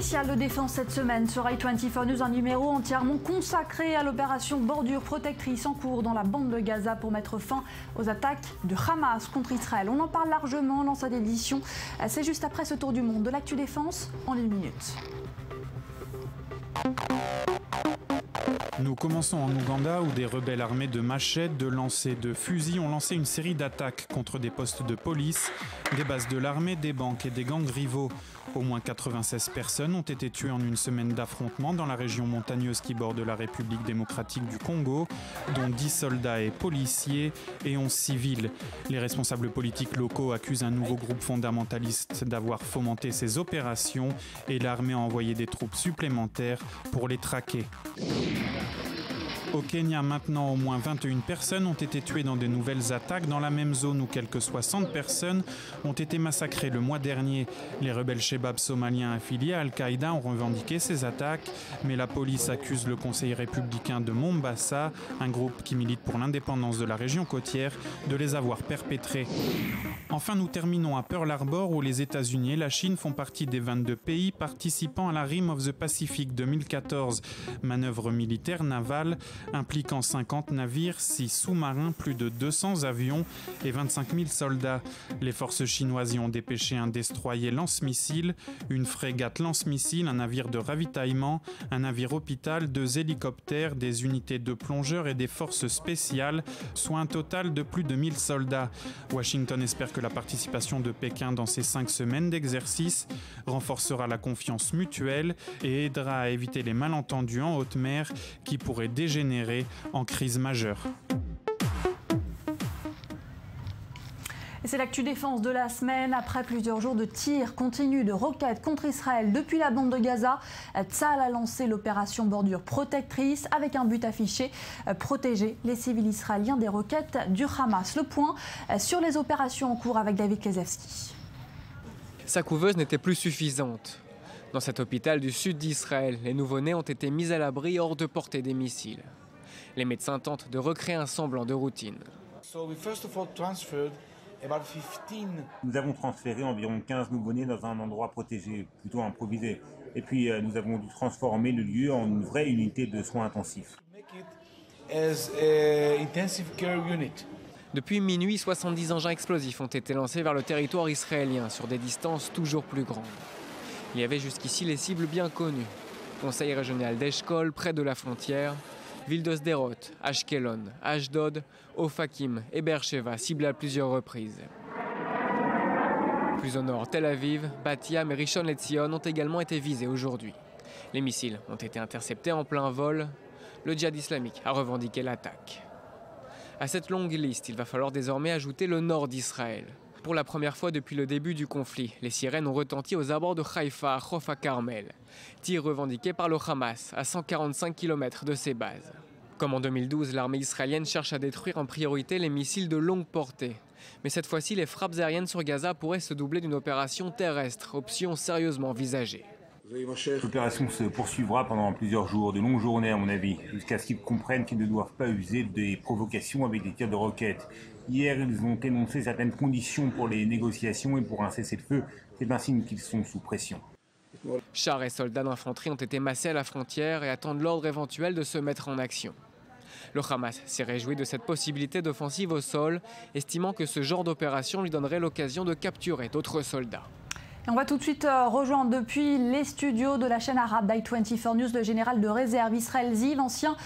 spécial de défense cette semaine sur i24 News, un numéro entièrement consacré à l'opération Bordure Protectrice en cours dans la bande de Gaza pour mettre fin aux attaques de Hamas contre Israël. On en parle largement dans cette édition. C'est juste après ce tour du monde de l'actu défense en 1 minute. Nous commençons en Ouganda où des rebelles armés de machettes, de lancers de fusils ont lancé une série d'attaques contre des postes de police, des bases de l'armée, des banques et des gangs rivaux. Au moins 96 personnes ont été tuées en une semaine d'affrontements dans la région montagneuse qui borde la République démocratique du Congo, dont 10 soldats et policiers et 11 civils. Les responsables politiques locaux accusent un nouveau groupe fondamentaliste d'avoir fomenté ces opérations et l'armée a envoyé des troupes supplémentaires pour les traquer. Au Kenya, maintenant, au moins 21 personnes ont été tuées dans de nouvelles attaques dans la même zone où quelques 60 personnes ont été massacrées le mois dernier. Les rebelles Shebab somaliens affiliés à Al-Qaïda ont revendiqué ces attaques, mais la police accuse le conseil républicain de Mombasa, un groupe qui milite pour l'indépendance de la région côtière, de les avoir perpétrées. Enfin, nous terminons à Pearl Harbor où les États-Unis et la Chine font partie des 22 pays participant à la Rim of the Pacific 2014, manœuvre militaire navale impliquant 50 navires, 6 sous-marins, plus de 200 avions et 25 000 soldats. Les forces chinoises y ont dépêché un destroyer lance-missiles, une frégate lance-missiles, un navire de ravitaillement, un navire hôpital, 2 hélicoptères, des unités de plongeurs et des forces spéciales, soit un total de plus de 1000 soldats. Washington espère que la participation de Pékin dans ces 5 semaines d'exercice renforcera la confiance mutuelle et aidera à éviter les malentendus en haute mer qui pourraient dégénérer en crise majeure. C'est l'actu défense de la semaine. Après plusieurs jours de tirs continus de roquettes contre Israël depuis la bande de Gaza, Tsahal a lancé l'opération Bordure Protectrice avec un but affiché, protéger les civils israéliens des roquettes du Hamas. Le point sur les opérations en cours avec David Klezewski. Sa couveuse n'était plus suffisante. Dans cet hôpital du sud d'Israël, les nouveau-nés ont été mis à l'abri hors de portée des missiles. Les médecins tentent de recréer un semblant de routine. Nous avons transféré environ 15 nouveau-nés dans un endroit protégé, plutôt improvisé. Et puis nous avons dû transformer le lieu en une vraie unité de soins intensifs. Depuis minuit, 70 engins explosifs ont été lancés vers le territoire israélien sur des distances toujours plus grandes. Il y avait jusqu'ici les cibles bien connues. Conseil régional d'Eshkol, près de la frontière, ville de Sderot, Ashkelon, Ashdod, Ofakim et Beersheva, ciblés à plusieurs reprises. Plus au nord, Tel Aviv, Bat Yam et Rishon LeZion ont également été visés aujourd'hui. Les missiles ont été interceptés en plein vol. Le djihad islamique a revendiqué l'attaque. À cette longue liste, il va falloir désormais ajouter le nord d'Israël. Pour la première fois depuis le début du conflit, les sirènes ont retenti aux abords de Haïfa, à Chof Carmel. Tir revendiqué par le Hamas, à 145 km de ses bases. Comme en 2012, l'armée israélienne cherche à détruire en priorité les missiles de longue portée. Mais cette fois-ci, les frappes aériennes sur Gaza pourraient se doubler d'une opération terrestre, option sérieusement envisagée. L'opération se poursuivra pendant plusieurs jours, de longues journées à mon avis, jusqu'à ce qu'ils comprennent qu'ils ne doivent pas user des provocations avec des tirs de roquettes. Hier, ils ont énoncé certaines conditions pour les négociations et pour un cessez-le-feu. C'est un signe qu'ils sont sous pression. Chars et soldats d'infanterie ont été massés à la frontière et attendent l'ordre éventuel de se mettre en action. Le Hamas s'est réjoui de cette possibilité d'offensive au sol, estimant que ce genre d'opération lui donnerait l'occasion de capturer d'autres soldats. Et on va tout de suite rejoindre depuis les studios de la chaîne arabe d'i24 News le général de réserve Israël Ziv, ancien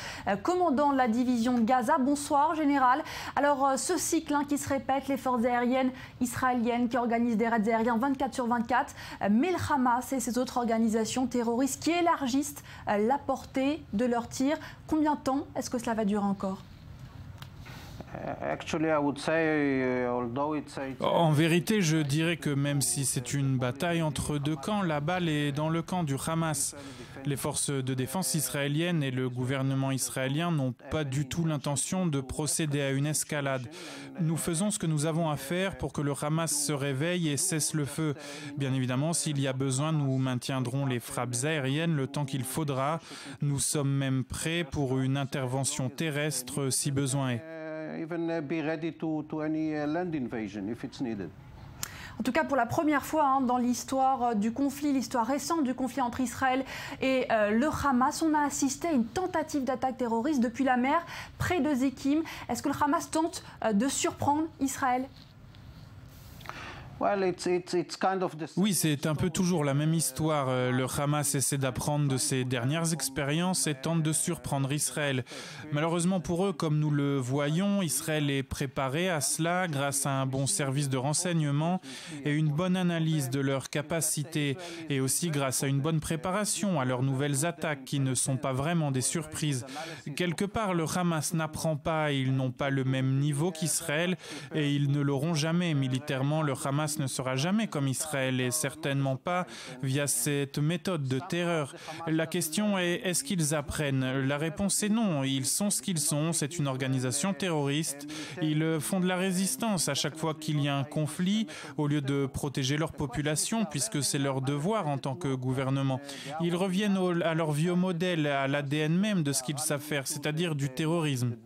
commandant de la division de Gaza. Bonsoir général. Alors ce cycle qui se répète, les forces aériennes israéliennes qui organisent des raids aériens 24/24, mais le Hamas et ses autres organisations terroristes qui élargissent la portée de leurs tirs. Combien de temps est-ce que cela va durer encore ? En vérité, je dirais que même si c'est une bataille entre deux camps, la balle est dans le camp du Hamas. Les forces de défense israéliennes et le gouvernement israélien n'ont pas du tout l'intention de procéder à une escalade. Nous faisons ce que nous avons à faire pour que le Hamas se réveille et cesse le feu. Bien évidemment, s'il y a besoin, nous maintiendrons les frappes aériennes le temps qu'il faudra. Nous sommes même prêts pour une intervention terrestre si besoin est. En tout cas, pour la première fois dans l'histoire du conflit, l'histoire récente du conflit entre Israël et le Hamas, on a assisté à une tentative d'attaque terroriste depuis la mer, près de Zékim. Est-ce que le Hamas tente de surprendre Israël ? Oui, c'est un peu toujours la même histoire. Le Hamas essaie d'apprendre de ses dernières expériences et tente de surprendre Israël. Malheureusement pour eux, comme nous le voyons, Israël est préparé à cela grâce à un bon service de renseignement et une bonne analyse de leurs capacités, et aussi grâce à une bonne préparation à leurs nouvelles attaques qui ne sont pas vraiment des surprises. Quelque part, le Hamas n'apprend pas, ils n'ont pas le même niveau qu'Israël et ils ne l'auront jamais. Militairement, le Hamas ne sera jamais comme Israël et certainement pas via cette méthode de terreur. La question est, est-ce qu'ils apprennent? La réponse est non. Ils sont ce qu'ils sont. C'est une organisation terroriste. Ils font de la résistance à chaque fois qu'il y a un conflit au lieu de protéger leur population puisque c'est leur devoir en tant que gouvernement. Ils reviennent à leur vieux modèle, à l'ADN même de ce qu'ils savent faire, c'est-à-dire du terrorisme.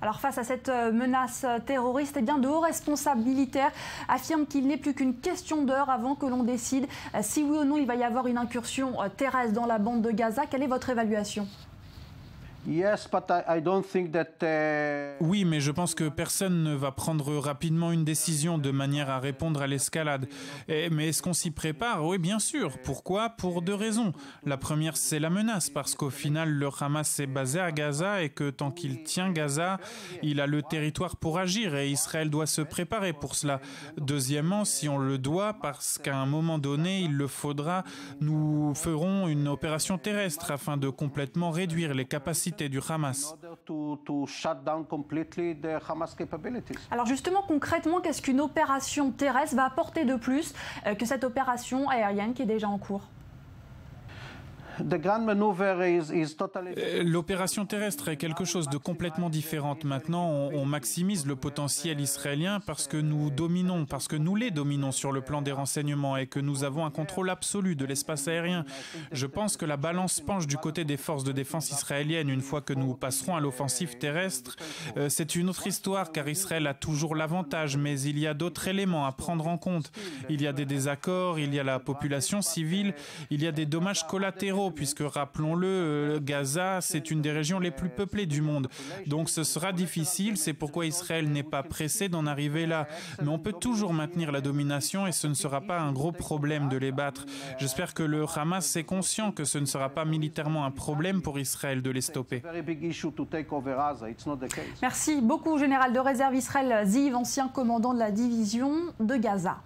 Alors face à cette menace terroriste, eh bien, de hauts responsables militaires affirment qu'il n'est plus qu'une question d'heure avant que l'on décide si oui ou non il va y avoir une incursion terrestre dans la bande de Gaza. Quelle est votre évaluation ? Oui, mais je pense que personne ne va prendre rapidement une décision de manière à répondre à l'escalade. Mais est-ce qu'on s'y prépare? Oui, bien sûr. Pourquoi? Pour deux raisons. La première, c'est la menace, parce qu'au final, le Hamas est basé à Gaza et que tant qu'il tient Gaza, il a le territoire pour agir et Israël doit se préparer pour cela. Deuxièmement, si on le doit, parce qu'à un moment donné, il le faudra, nous ferons une opération terrestre afin de complètement réduire les capacités du Hamas. Alors justement, concrètement, qu'est-ce qu'une opération terrestre va apporter de plus que cette opération aérienne qui est déjà en cours ? L'opération terrestre est quelque chose de complètement différent. Maintenant, on maximise le potentiel israélien parce que nous dominons, parce que nous les dominons sur le plan des renseignements et que nous avons un contrôle absolu de l'espace aérien. Je pense que la balance penche du côté des forces de défense israéliennes une fois que nous passerons à l'offensive terrestre. C'est une autre histoire car Israël a toujours l'avantage, mais il y a d'autres éléments à prendre en compte. Il y a des désaccords, il y a la population civile, il y a des dommages collatéraux puisque, rappelons-le, Gaza, c'est une des régions les plus peuplées du monde. Donc ce sera difficile, c'est pourquoi Israël n'est pas pressé d'en arriver là. Mais on peut toujours maintenir la domination et ce ne sera pas un gros problème de les battre. J'espère que le Hamas est conscient que ce ne sera pas militairement un problème pour Israël de les stopper. Merci beaucoup, général de réserve Israël Ziv, ancien commandant de la division de Gaza.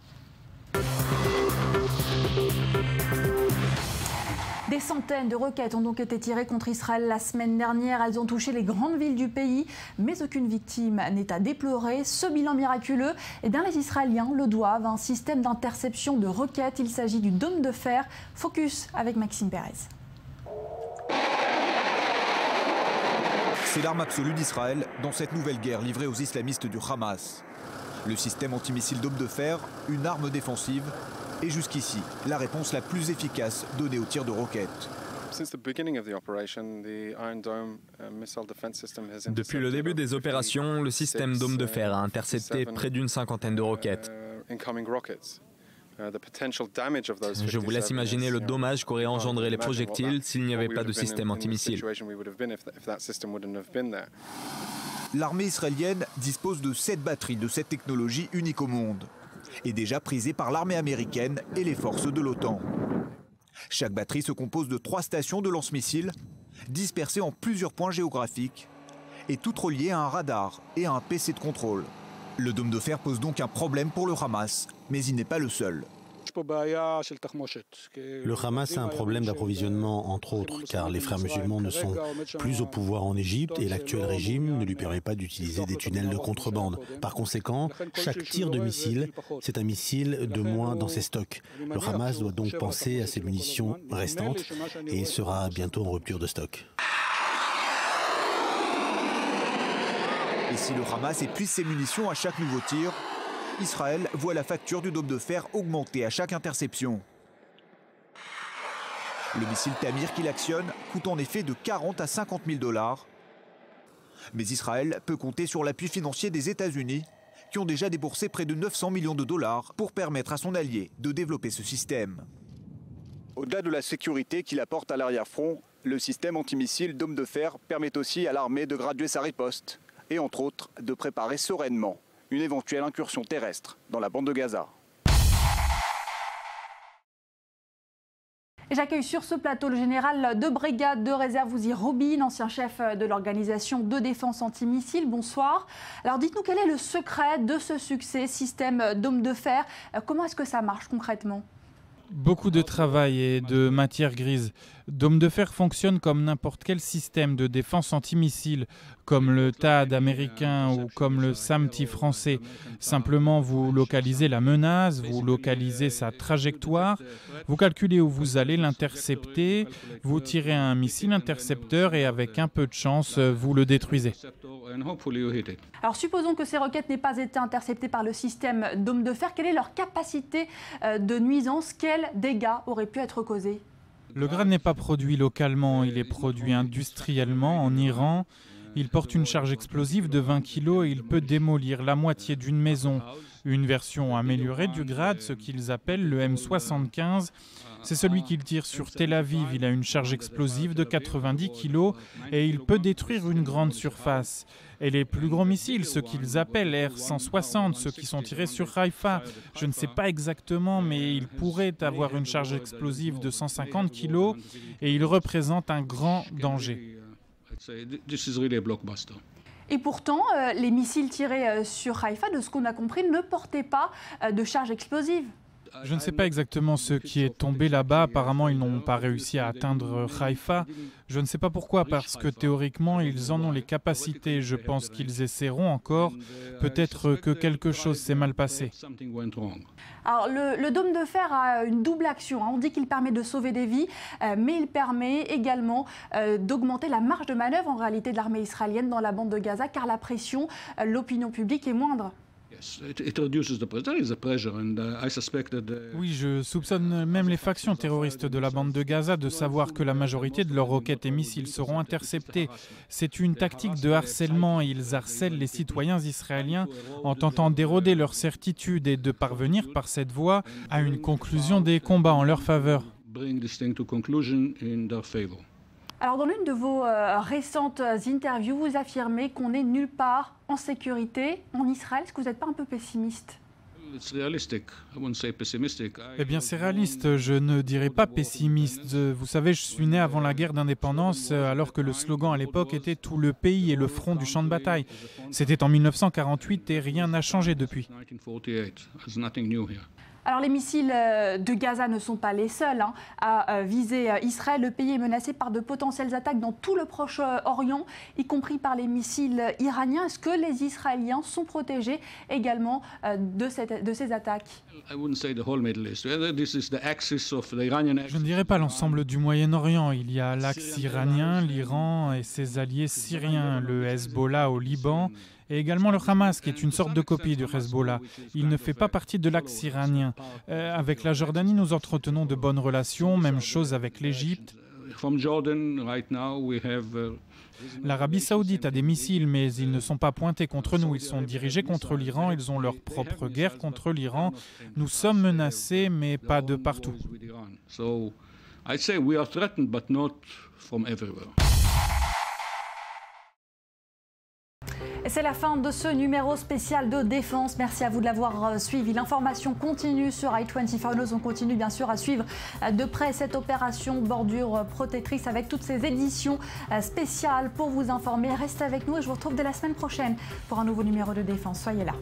Des centaines de roquettes ont donc été tirées contre Israël la semaine dernière. Elles ont touché les grandes villes du pays, mais aucune victime n'est à déplorer. Ce bilan miraculeux, eh bien, les Israéliens le doivent à un système d'interception de roquettes. Il s'agit du dôme de fer. Focus avec Maxime Pérez. C'est l'arme absolue d'Israël dans cette nouvelle guerre livrée aux islamistes du Hamas. Le système antimissile dôme de fer, une arme défensive, et jusqu'ici, la réponse la plus efficace donnée aux tirs de roquettes. Depuis le début des opérations, le système dôme de fer a intercepté près d'une cinquantaine de roquettes. Je vous laisse imaginer le dommage qu'auraient engendré les projectiles s'il n'y avait pas de système antimissile. L'armée israélienne dispose de 7 batteries de cette technologie unique au monde et déjà prisée par l'armée américaine et les forces de l'OTAN. Chaque batterie se compose de 3 stations de lance-missiles dispersées en plusieurs points géographiques et toutes reliées à un radar et à un PC de contrôle. Le dôme de fer pose donc un problème pour le Hamas, mais il n'est pas le seul. Le Hamas a un problème d'approvisionnement, entre autres, car les frères musulmans ne sont plus au pouvoir en Égypte et l'actuel régime ne lui permet pas d'utiliser des tunnels de contrebande. Par conséquent, chaque tir de missile, c'est un missile de moins dans ses stocks. Le Hamas doit donc penser à ses munitions restantes et il sera bientôt en rupture de stock. Et si le Hamas épuise ses munitions à chaque nouveau tir, Israël voit la facture du dôme de fer augmenter à chaque interception. Le missile Tamir qu'il actionne coûte en effet de 40 à 50 000 $. Mais Israël peut compter sur l'appui financier des États-Unis, qui ont déjà déboursé près de 900 millions de dollars pour permettre à son allié de développer ce système. Au-delà de la sécurité qu'il apporte à l'arrière-front, le système antimissile Dôme de fer permet aussi à l'armée de graduer sa riposte et entre autres de préparer sereinement une éventuelle incursion terrestre dans la bande de Gaza. Et j'accueille sur ce plateau le général de brigade de réserve Ouzi Robine, ancien chef de l'organisation de défense antimissile. Bonsoir. Alors dites-nous quel est le secret de ce succès, système Dôme de fer. Comment est-ce que ça marche concrètement ? Beaucoup de travail et de matière grise. Dôme de fer fonctionne comme n'importe quel système de défense antimissile, comme le THAAD américain ou comme le SAMTI français. Simplement, vous localisez la menace, vous localisez sa trajectoire, vous calculez où vous allez l'intercepter, vous tirez un missile intercepteur et avec un peu de chance, vous le détruisez. Alors supposons que ces roquettes n'aient pas été interceptées par le système Dôme de fer. Quelle est leur capacité de nuisance? Quels dégâts auraient pu être causés? Le grade n'est pas produit localement, il est produit industriellement en Iran. Il porte une charge explosive de 20 kg et il peut démolir la moitié d'une maison. Une version améliorée du grade, ce qu'ils appellent le M75, c'est celui qu'ils tirent sur Tel Aviv. Il a une charge explosive de 90 kg et il peut détruire une grande surface. Et les plus gros missiles, ceux qu'ils appellent R-160, ceux qui sont tirés sur Haïfa, je ne sais pas exactement, mais ils pourraient avoir une charge explosive de 150 kg et ils représentent un grand danger. Et pourtant, les missiles tirés sur Haïfa, de ce qu'on a compris, ne portaient pas de charge explosive. Je ne sais pas exactement ce qui est tombé là-bas. Apparemment, ils n'ont pas réussi à atteindre Haïfa. Je ne sais pas pourquoi, parce que théoriquement, ils en ont les capacités. Je pense qu'ils essaieront encore. Peut-être que quelque chose s'est mal passé. Alors, le Dôme de fer a une double action. On dit qu'il permet de sauver des vies, mais il permet également d'augmenter la marge de manœuvre en réalité de l'armée israélienne dans la bande de Gaza, car la pression, l'opinion publique est moindre. Oui, je soupçonne même les factions terroristes de la bande de Gaza de savoir que la majorité de leurs roquettes et missiles seront interceptés. C'est une tactique de harcèlement. Ils harcèlent les citoyens israéliens en tentant d'éroder leur certitude et de parvenir par cette voie à une conclusion des combats en leur faveur. Alors, dans l'une de vos récentes interviews, vous affirmez qu'on n'est nulle part en sécurité en Israël. Est-ce que vous n'êtes pas un peu pessimiste? Eh bien, c'est réaliste. Je ne dirais pas pessimiste. Vous savez, je suis né avant la guerre d'indépendance, alors que le slogan à l'époque était « Tout le pays est le front du champ de bataille ». C'était en 1948 et rien n'a changé depuis. Alors les missiles de Gaza ne sont pas les seuls à viser Israël. Le pays est menacé par de potentielles attaques dans tout le Proche-Orient, y compris par les missiles iraniens. Est-ce que les Israéliens sont protégés également de ces attaques? Je ne dirais pas l'ensemble du Moyen-Orient. Il y a l'axe iranien, l'Iran et ses alliés syriens, le Hezbollah au Liban, et également le Hamas, qui est une sorte de copie du Hezbollah. Il ne fait pas partie de l'axe iranien. Avec la Jordanie, nous entretenons de bonnes relations, même chose avec l'Égypte. L'Arabie saoudite a des missiles, mais ils ne sont pas pointés contre nous. Ils sont dirigés contre l'Iran, ils ont leur propre guerre contre l'Iran. Nous sommes menacés, mais pas de partout. Et c'est la fin de ce numéro spécial de défense. Merci à vous de l'avoir suivi. L'information continue sur i24 News. On continue bien sûr à suivre de près cette opération bordure protectrice avec toutes ces éditions spéciales pour vous informer. Restez avec nous et je vous retrouve dès la semaine prochaine pour un nouveau numéro de défense. Soyez là.